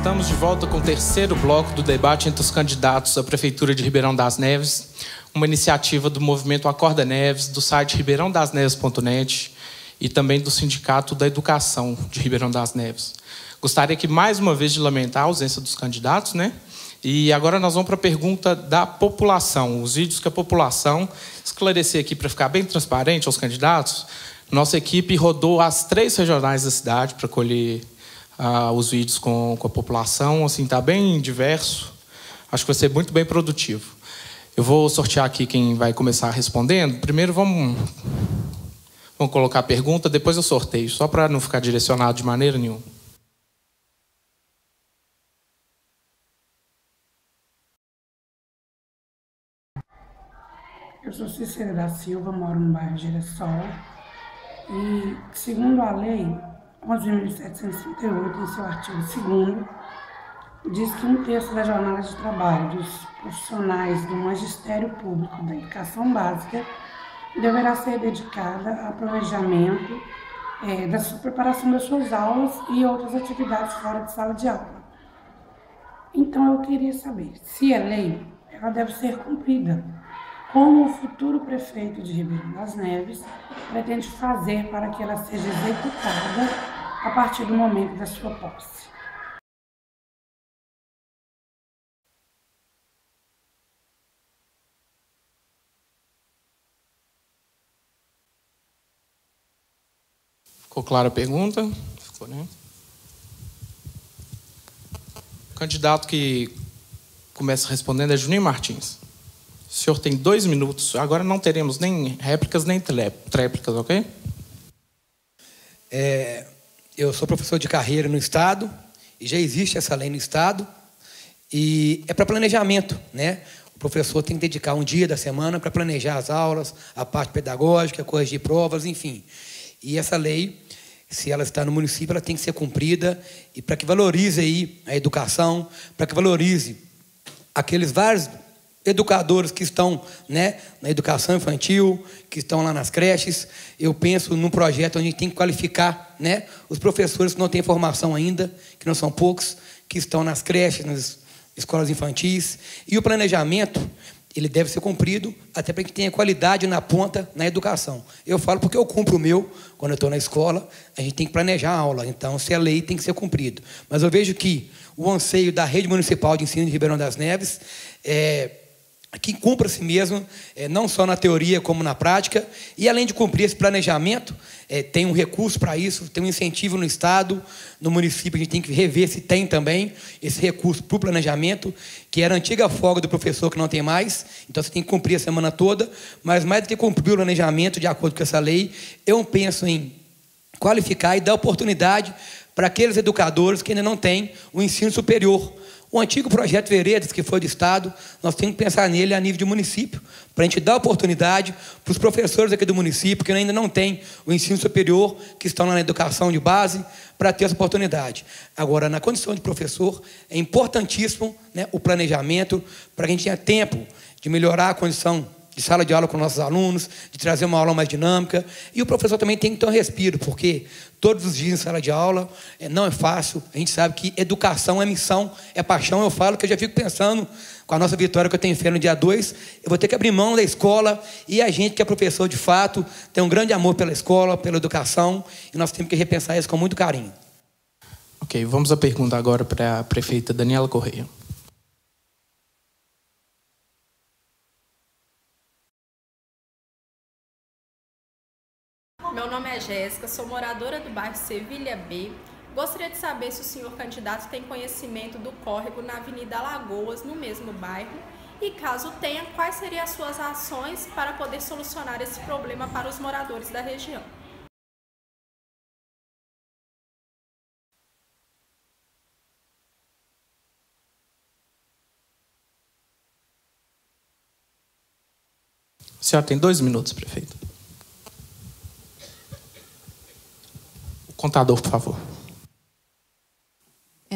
Estamos de volta com o terceiro bloco do debate entre os candidatos à Prefeitura de Ribeirão das Neves, uma iniciativa do movimento Acorda Neves, do site ribeirãodasneves.net e também do Sindicato da Educação de Ribeirão das Neves. Gostaria aqui mais uma vez de lamentar a ausência dos candidatos, né? E agora nós vamos para a pergunta da população, os vídeos que a população, esclarecer aqui para ficar bem transparente aos candidatos. Nossa equipe rodou as 3 regionais da cidade para colher os vídeos com a população. Assim, está bem diverso. Acho que vai ser muito bem produtivo. Eu vou sortear aqui quem vai começar respondendo. Primeiro vamos colocar a pergunta, depois eu sorteio, só para não ficar direcionado de maneira nenhuma. Eu sou Cecília da Silva, moro no bairro Girassol e, segundo a lei 11.738, em seu artigo 2º, diz que 1/3 da jornada de trabalho dos profissionais do Magistério Público da Educação Básica deverá ser dedicada ao planejamento da sua preparação das suas aulas e outras atividades fora de sala de aula. Então eu queria saber, se é lei, ela deve ser cumprida. Como o futuro prefeito de Ribeirão das Neves pretende fazer para que ela seja executada a partir do momento da sua posse? Ficou clara a pergunta? Ficou, né? O candidato que começa respondendo é Juninho Martins. O senhor tem 2 minutos. Agora não teremos nem réplicas nem tréplicas, ok? Eu sou professor de carreira no Estado, e já existe essa lei no Estado, e é para planejamento, né? O professor tem que dedicar um dia da semana para planejar as aulas, a parte pedagógica, corrigir provas, enfim. E essa lei, se ela está no município, ela tem que ser cumprida, e para que valorize aí a educação, para que valorize aqueles vários educadores que estão, né, na educação infantil, que estão lá nas creches. Eu penso num projeto onde a gente tem que qualificar, né, os professores que não têm formação ainda, que não são poucos, que estão nas creches, nas escolas infantis. E o planejamento, ele deve ser cumprido até para que tenha qualidade na ponta na educação. Eu falo porque eu cumpro o meu, quando eu estou na escola, a gente tem que planejar a aula. Então, se é lei, tem que ser cumprido. Mas eu vejo que o anseio da Rede Municipal de Ensino de Ribeirão das Neves que cumpra a si mesmo, não só na teoria como na prática, e além de cumprir esse planejamento, tem um recurso para isso, tem um incentivo no Estado, no município a gente tem que rever se tem também esse recurso para o planejamento, que era a antiga folga do professor que não tem mais, então você tem que cumprir a semana toda, mas mais do que cumprir o planejamento de acordo com essa lei, eu penso em qualificar e dar oportunidade para aqueles educadores que ainda não têm o ensino superior. O antigo projeto Veredas, que foi do Estado, nós temos que pensar nele a nível de município, para a gente dar oportunidade para os professores aqui do município, que ainda não têm o ensino superior, que estão lá na educação de base, para ter essa oportunidade. Agora, na condição de professor, é importantíssimo, né, o planejamento, para que a gente tenha tempo de melhorar a condição de sala de aula com nossos alunos, de trazer uma aula mais dinâmica. E o professor também tem que ter um respiro, porque todos os dias em sala de aula não é fácil. A gente sabe que educação é missão, é paixão. Eu falo que eu já fico pensando, com a nossa vitória que eu tenho fé no dia 2, eu vou ter que abrir mão da escola, e a gente que é professor de fato, tem um grande amor pela escola, pela educação, e nós temos que repensar isso com muito carinho. Ok, vamos à pergunta agora para a prefeita Daniela Correia. Meu nome é Jéssica, sou moradora do bairro Sevilha B. Gostaria de saber se o senhor candidato tem conhecimento do córrego na Avenida Alagoas, no mesmo bairro, e caso tenha, quais seriam as suas ações para poder solucionar esse problema para os moradores da região? A senhora tem 2 minutos, prefeito. Contador, por favor.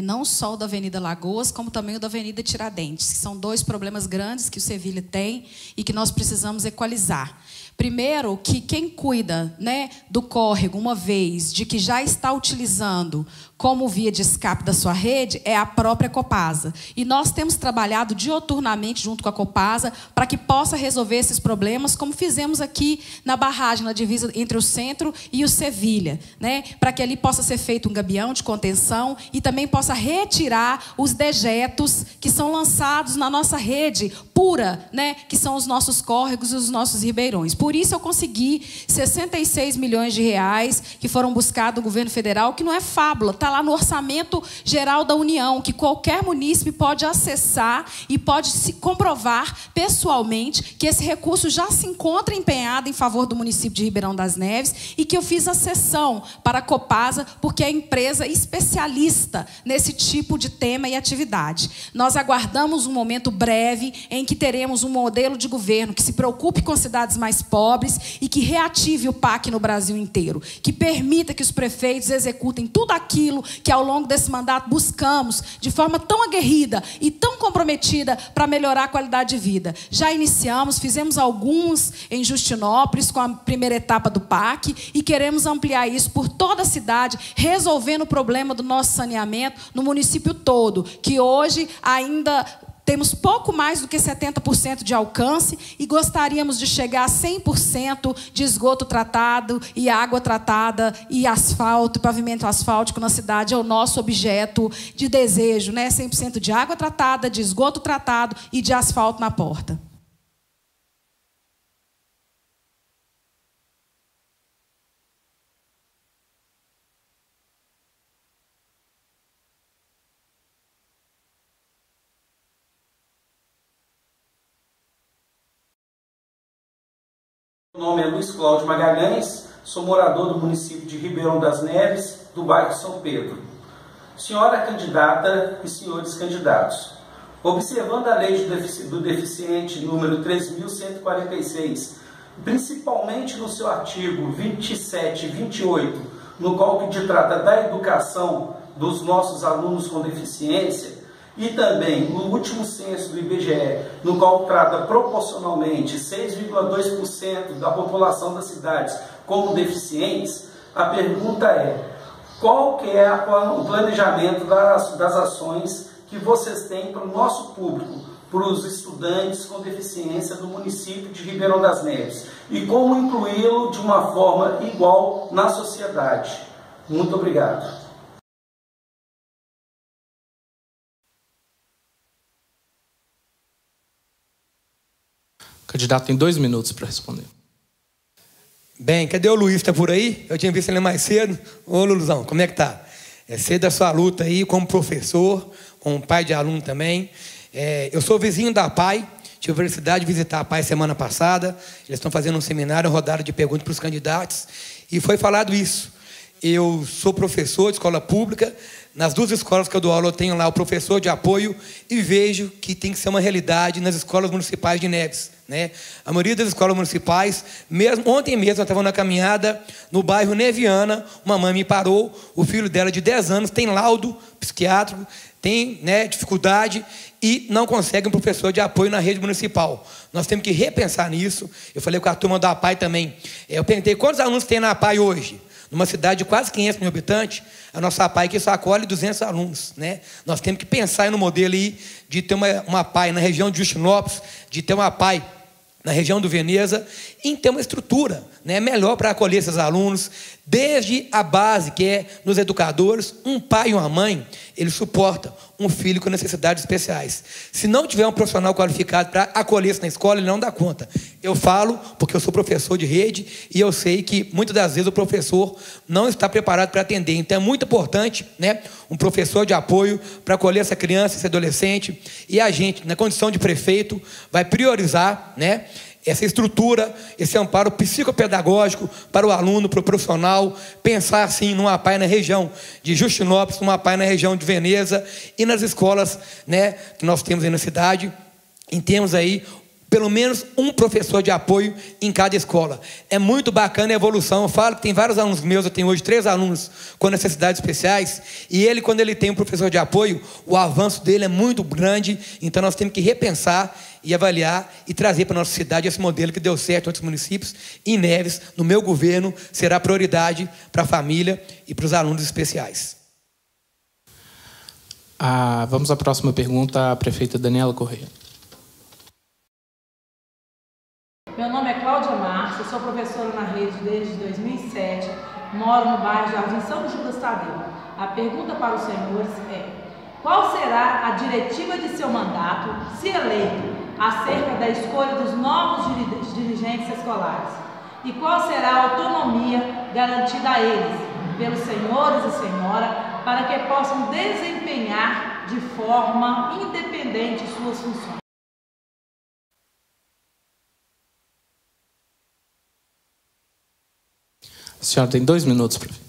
não só o da Avenida Lagoas, como também o da Avenida Tiradentes, que são 2 problemas grandes que o Sevilha tem e que nós precisamos equalizar. Primeiro, que quem cuida, né, do córrego, uma vez de que já está utilizando como via de escape da sua rede, é a própria Copasa. E nós temos trabalhado dioturnamente junto com a Copasa para que possa resolver esses problemas, como fizemos aqui na barragem, na divisa entre o centro e o Sevilha, né? Para que ali possa ser feito um gabião de contenção e também possa retirar os dejetos que são lançados na nossa rede pura, né? Que são os nossos córregos e os nossos ribeirões. Por isso eu consegui 66 milhões de reais que foram buscados do governo federal, que não é fábula, está lá no orçamento geral da União, que qualquer munícipe pode acessar e pode se comprovar pessoalmente que esse recurso já se encontra empenhado em favor do município de Ribeirão das Neves e que eu fiz a cessão para a Copasa, porque é empresa especialista nesse tipo de tema e atividade. Nós aguardamos um momento breve em que teremos um modelo de governo que se preocupe com cidades mais pobres e que reative o PAC no Brasil inteiro, que permita que os prefeitos executem tudo aquilo que ao longo desse mandato buscamos de forma tão aguerrida e tão comprometida para melhorar a qualidade de vida. Já iniciamos, fizemos alguns em Justinópolis com a primeira etapa do PAC e queremos ampliar isso por toda a cidade, resolvendo o problema do nosso saneamento no município todo, que hoje ainda temos pouco mais do que 70% de alcance e gostaríamos de chegar a 100% de esgoto tratado e água tratada e asfalto, pavimento asfáltico na cidade. É o nosso objeto de desejo, né? 100% de água tratada, de esgoto tratado e de asfalto na porta. Meu nome é Luiz Cláudio Magalhães, sou morador do município de Ribeirão das Neves, do bairro São Pedro. Senhora candidata e senhores candidatos, observando a lei do deficiente número 3.146, principalmente no seu artigo 27 e 28, no qual que trata da educação dos nossos alunos com deficiência, e também no último censo do IBGE, no qual trata proporcionalmente 6,2% da população das cidades como deficientes, a pergunta é: qual que é o planejamento das ações que vocês têm para o nosso público, para os estudantes com deficiência do município de Ribeirão das Neves, e como incluí-lo de uma forma igual na sociedade? Muito obrigado. O candidato tem 2 minutos para responder. Bem, cadê o Luiz? Está por aí? Eu tinha visto ele mais cedo. Ô, Luluzão, como é que tá? É cedo a sua luta aí como professor, como pai de aluno também. Eu sou vizinho da PAI, tive a felicidade de visitar a PAI semana passada. Eles estão fazendo um seminário, rodada de perguntas para os candidatos, e foi falado isso. Eu sou professor de escola pública. Nas 2 escolas que eu dou aula, eu tenho lá o professor de apoio e vejo que tem que ser uma realidade nas escolas municipais de Neves, né? A maioria das escolas municipais, ontem mesmo eu estava na caminhada no bairro Neviana, uma mãe me parou, o filho dela de 10 anos tem laudo psiquiátrico, tem, né, dificuldade e não consegue um professor de apoio na rede municipal. Nós temos que repensar nisso. Eu falei com a turma da APAI também. Eu perguntei quantos alunos tem na APAI hoje. Numa cidade de quase 500 mil habitantes, a nossa APAI que só acolhe 200 alunos, né? Nós temos que pensar no modelo aí de ter uma APAI na região de Justinópolis, de ter uma APAI na região do Veneza, em ter uma estrutura, né, melhor para acolher esses alunos, desde a base, que é nos educadores. Um pai e uma mãe, ele suporta um filho com necessidades especiais. Se não tiver um profissional qualificado para acolher isso na escola, ele não dá conta. Eu falo porque eu sou professor de rede e eu sei que muitas das vezes o professor não está preparado para atender. Então é muito importante, né, um professor de apoio para acolher essa criança, esse adolescente, e a gente, na condição de prefeito, vai priorizar, né, essa estrutura, esse amparo psicopedagógico para o aluno, para o profissional, pensar assim numa APAI na região de Justinópolis, numa APAI na região de Veneza e nas escolas, né, que nós temos aí na cidade, em termos aí pelo menos um professor de apoio em cada escola. É muito bacana a evolução. Eu falo que tem vários alunos meus, eu tenho hoje 3 alunos com necessidades especiais, e ele, quando ele tem um professor de apoio, o avanço dele é muito grande. Então nós temos que repensar e avaliar e trazer para a nossa cidade esse modelo que deu certo em outros municípios. E em Neves, no meu governo, será prioridade para a família e para os alunos especiais. Vamos à próxima pergunta, a prefeita Daniela Correia. Meu nome é Cláudia Márcia, sou professora na rede desde 2007, moro no bairro Jardim São Judas Tadeu. A pergunta para os senhores é: qual será a diretiva de seu mandato, se eleito, acerca da escolha dos novos dirigentes escolares? E qual será a autonomia garantida a eles, pelos senhores e senhora, para que possam desempenhar de forma independente suas funções? A senhora tem 2 minutos, prefeito.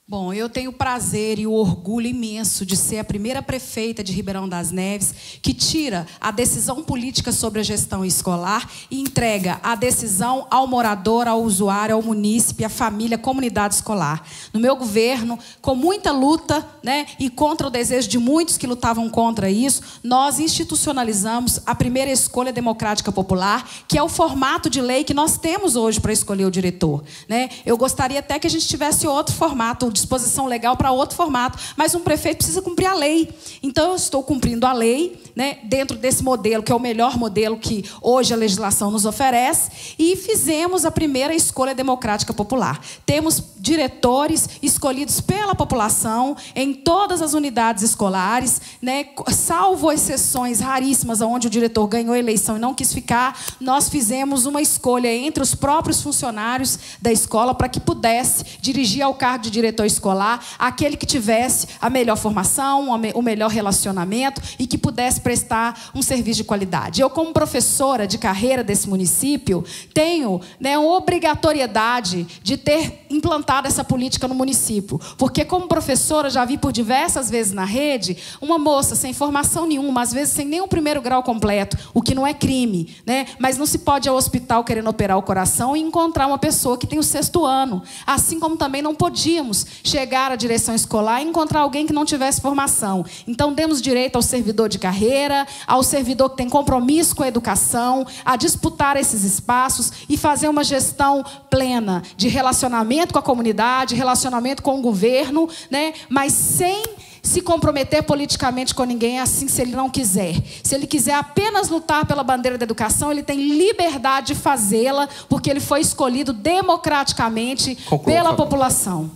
Bom, eu tenho o prazer e o orgulho imenso de ser a primeira prefeita de Ribeirão das Neves que tira a decisão política sobre a gestão escolar e entrega a decisão ao morador, ao usuário, ao munícipe, à família, à comunidade escolar. No meu governo, com muita luta, né, e contra o desejo de muitos que lutavam contra isso, nós institucionalizamos a primeira escolha democrática popular, que é o formato de lei que nós temos hoje para escolher o diretor, né? Eu gostaria até que a gente tivesse outro formato, disposição legal para outro formato, mas um prefeito precisa cumprir a lei. Então, eu estou cumprindo a lei, né, dentro desse modelo, que é o melhor modelo que hoje a legislação nos oferece, e fizemos a primeira escolha democrática popular. Temos diretores escolhidos pela população em todas as unidades escolares, né, salvo exceções raríssimas, onde o diretor ganhou a eleição e não quis ficar, nós fizemos uma escolha entre os próprios funcionários da escola para que pudesse dirigir ao cargo de diretor escolar aquele que tivesse a melhor formação, o melhor relacionamento e que pudesse prestar um serviço de qualidade. Eu, como professora de carreira desse município, tenho, né, uma obrigatoriedade de ter implantado essa política no município, porque como professora já vi por diversas vezes na rede uma moça sem formação nenhuma, às vezes sem nem o 1º grau completo, o que não é crime, né? Mas não se pode ir ao hospital querendo operar o coração e encontrar uma pessoa que tem o 6º ano, assim como também não podíamos chegar à direção escolar e encontrar alguém que não tivesse formação. Então, demos direito ao servidor de carreira, ao servidor que tem compromisso com a educação, a disputar esses espaços e fazer uma gestão plena de relacionamento com a comunidade, relacionamento com o governo, né? Mas sem se comprometer politicamente com ninguém, assim, se ele não quiser. Se ele quiser apenas lutar pela bandeira da educação, ele tem liberdade de fazê-la, porque ele foi escolhido democraticamente pela população.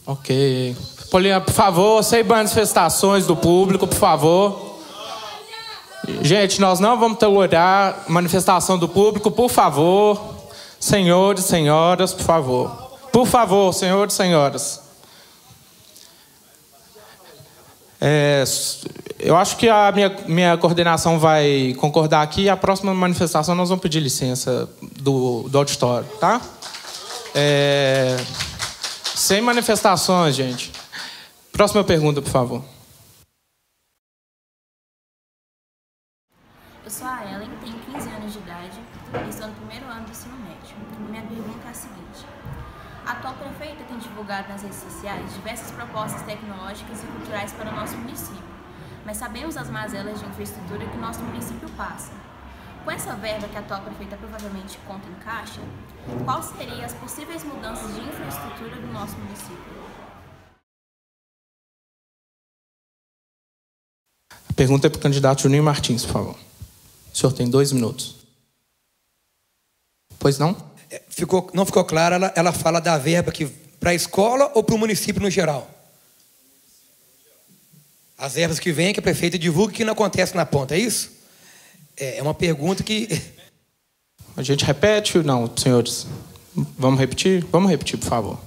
Ok. Paulinha, por favor, sem manifestações do público, por favor. Gente, nós não vamos tolerar manifestação do público, por favor. Senhores, senhoras, por favor. Por favor, senhores e senhoras. Eu acho que a minha coordenação vai concordar aqui. A próxima manifestação nós vamos pedir licença do auditório, tá? Sem manifestações, gente. Próxima pergunta, por favor. Eu sou a Ellen, tenho 15 anos de idade e estou no 1º ano do ensino médio. Minha pergunta é a seguinte: a atual prefeita tem divulgado nas redes sociais diversas propostas tecnológicas e culturais para o nosso município, mas sabemos as mazelas de infraestrutura que o nosso município passa. Com essa verba que a atual prefeita provavelmente conta em caixa, quais seriam as possíveis mudanças de infraestrutura do nosso município? A pergunta é para o candidato Juninho Martins, por favor. O senhor tem 2 minutos. Pois não? Não ficou claro, ela fala da verba para a escola ou para o município no geral? As verbas que vêm, que a prefeita divulga, que não acontece na ponta, é isso? É uma pergunta que... A gente repete ou não, senhores? Vamos repetir? Vamos repetir, por favor.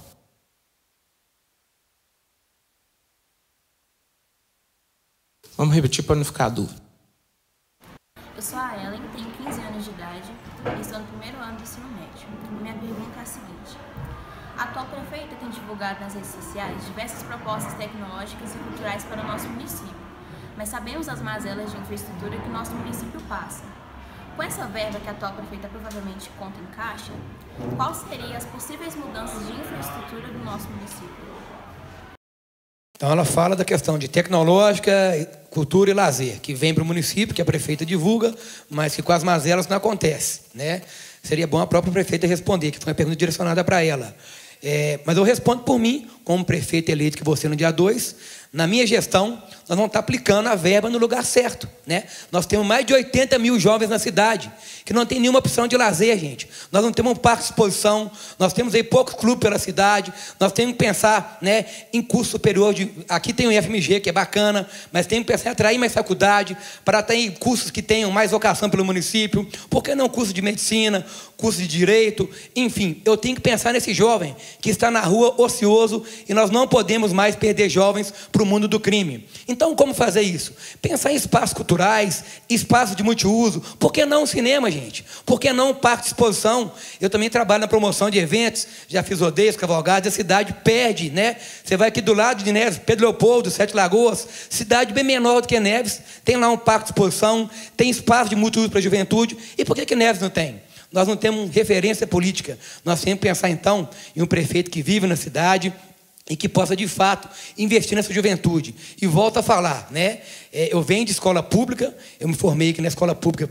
Vamos repetir para não ficar dúvida. Eu sou a Ellen, tenho 15 anos de idade e estou no 1º ano do ensino médio. Minha pergunta é a seguinte: A atual prefeita tem divulgado nas redes sociais diversas propostas tecnológicas e culturais para o nosso município, mas sabemos das mazelas de infraestrutura que o nosso município passa. Com essa verba que a atual prefeita provavelmente conta em caixa, quais seriam as possíveis mudanças de infraestrutura do nosso município? Então ela fala da questão de tecnológica, cultura e lazer, que vem para o município, que a prefeita divulga, mas que com as mazelas não acontece, né? Seria bom a própria prefeita responder, que foi uma pergunta direcionada para ela. Mas eu respondo por mim, como prefeito eleito que você no dia 2, na minha gestão, nós vamos estar aplicando a verba no lugar certo, né? Nós temos mais de 80 mil jovens na cidade, que não tem nenhuma opção de lazer, gente. Nós não temos um parque de exposição, nós temos aí poucos clubes pela cidade, nós temos que pensar, né, em curso superior. Aqui tem o IFMG, que é bacana, mas temos que pensar em atrair mais faculdade, para ter cursos que tenham mais vocação pelo município. Por que não curso de medicina, curso de direito? Enfim, eu tenho que pensar nesse jovem que está na rua ocioso, e nós não podemos mais perder jovens para o mundo do crime. Então, como fazer isso? Pensar em espaços culturais, espaços de multiuso. Por que não cinema, gente? Por que não parque de exposição? Eu também trabalho na promoção de eventos, já fiz rodeios, cavalgadas, a cidade perde, né? Você vai aqui do lado de Neves, Pedro Leopoldo, Sete Lagoas, cidade bem menor do que Neves, tem lá um parque de exposição, tem espaço de multiuso para a juventude. E por que Neves não tem? Nós não temos referência política. Nós temos que pensar, então, em um prefeito que vive na cidade e que possa, de fato, investir nessa juventude. E volto a falar, né? Eu venho de escola pública, eu me formei aqui na escola pública,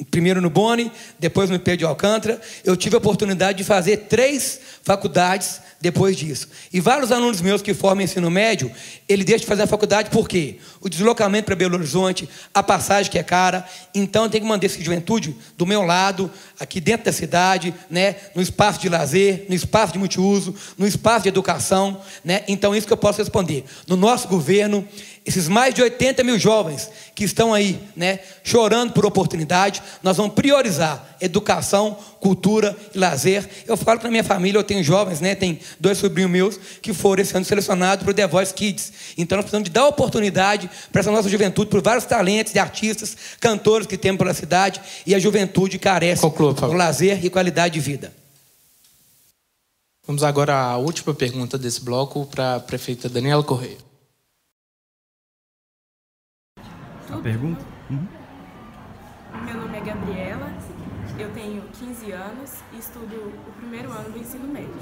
primeiro no Boni, depois no Pedro de Alcântara. Eu tive a oportunidade de fazer 3 faculdades depois disso. E vários alunos meus que formam ensino médio, ele deixa de fazer a faculdade por quê? O deslocamento para Belo Horizonte, a passagem que é cara. Então, eu tenho que manter essa juventude do meu lado, aqui dentro da cidade, né? No espaço de lazer, no espaço de multiuso, no espaço de educação, né? Então, isso que eu posso responder. No nosso governo, esses mais de 80 mil jovens que estão aí, né, chorando por oportunidade, nós vamos priorizar educação, cultura e lazer. Eu falo para a minha família, eu tenho jovens, né, tem 2 sobrinhos meus que foram esse ano selecionados para o The Voice Kids. Então nós precisamos de dar oportunidade para essa nossa juventude, por vários talentos de artistas, cantores que temos pela cidade, e a juventude carece de lazer e qualidade de vida. Vamos agora à última pergunta desse bloco para a prefeita Daniela Correia. A pergunta? Meu nome é Gabriela, eu tenho 15 anos e estudo o primeiro ano do ensino médio.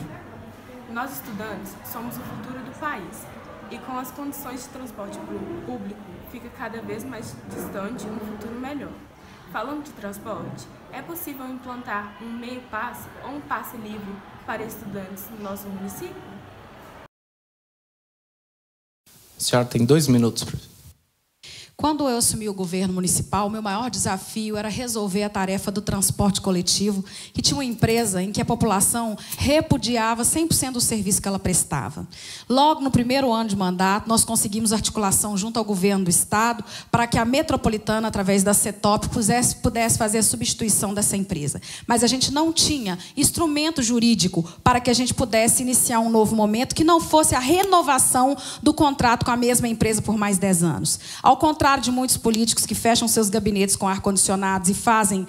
Nós, estudantes, somos o futuro do país e com as condições de transporte público fica cada vez mais distante um futuro melhor. Falando de transporte, é possível implantar um meio passe ou um passe livre para estudantes no nosso município? A senhora tem 2 minutos, professor. Quando eu assumi o governo municipal, o meu maior desafio era resolver a tarefa do transporte coletivo, que tinha uma empresa em que a população repudiava 100% do serviço que ela prestava. Logo no primeiro ano de mandato, nós conseguimos articulação junto ao governo do estado para que a metropolitana, através da CETOP, pudesse fazer a substituição dessa empresa. Mas a gente não tinha instrumento jurídico para que a gente pudesse iniciar um novo momento que não fosse a renovação do contrato com a mesma empresa por mais 10 anos. Ao contrário de muitos políticos que fecham seus gabinetes com ar-condicionados e fazem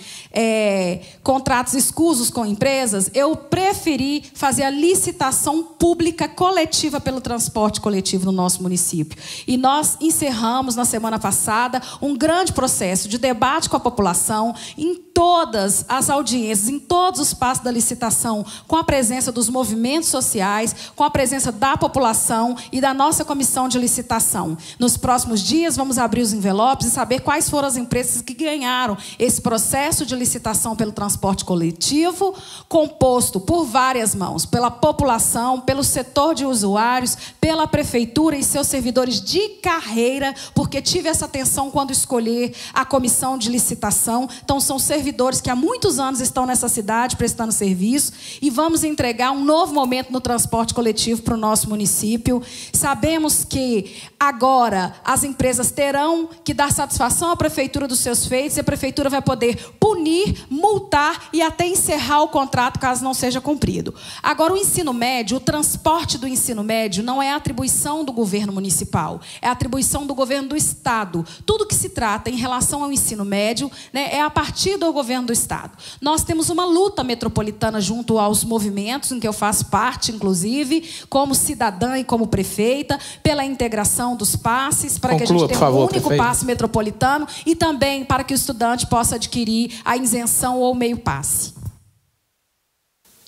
contratos escusos com empresas, eu preferi fazer a licitação pública coletiva pelo transporte coletivo no nosso município. E nós encerramos, na semana passada, um grande processo de debate com a população, em todas as audiências, em todos os passos da licitação, com a presença dos movimentos sociais, com a presença da população e da nossa comissão de licitação. Nos próximos dias, vamos abrir os envelopes e saber quais foram as empresas que ganharam esse processo de licitação pelo transporte coletivo, composto por várias mãos, pela população, pelo setor de usuários, pela prefeitura e seus servidores de carreira, porque tive essa atenção quando escolher a comissão de licitação. Então, são servidores que há muitos anos estão nessa cidade prestando serviço, e vamos entregar um novo momento no transporte coletivo para o nosso município. Sabemos que agora as empresas terão que dar satisfação à prefeitura dos seus feitos, e a prefeitura vai poder, por punir, multar e até encerrar o contrato caso não seja cumprido. Agora, o ensino médio, o transporte do ensino médio não é atribuição do governo municipal, é atribuição do governo do Estado. Tudo que se trata em relação ao ensino médio, né, é a partir do governo do Estado. Nós temos uma luta metropolitana junto aos movimentos, em que eu faço parte, inclusive, como cidadã e como prefeita, pela integração dos passes, para que a gente tenha um único passe metropolitano e também para que o estudante possa adquirir a isenção ou meio passe.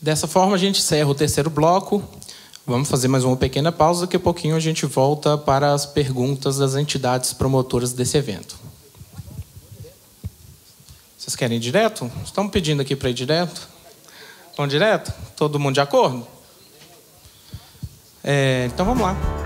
Dessa forma, a gente encerra o terceiro bloco. Vamos fazer mais uma pequena pausa. Daqui a pouquinho a gente volta para as perguntas das entidades promotoras desse evento. Vocês querem ir direto? Estão pedindo aqui para ir direto? Vão direto? Todo mundo de acordo? Então vamos lá.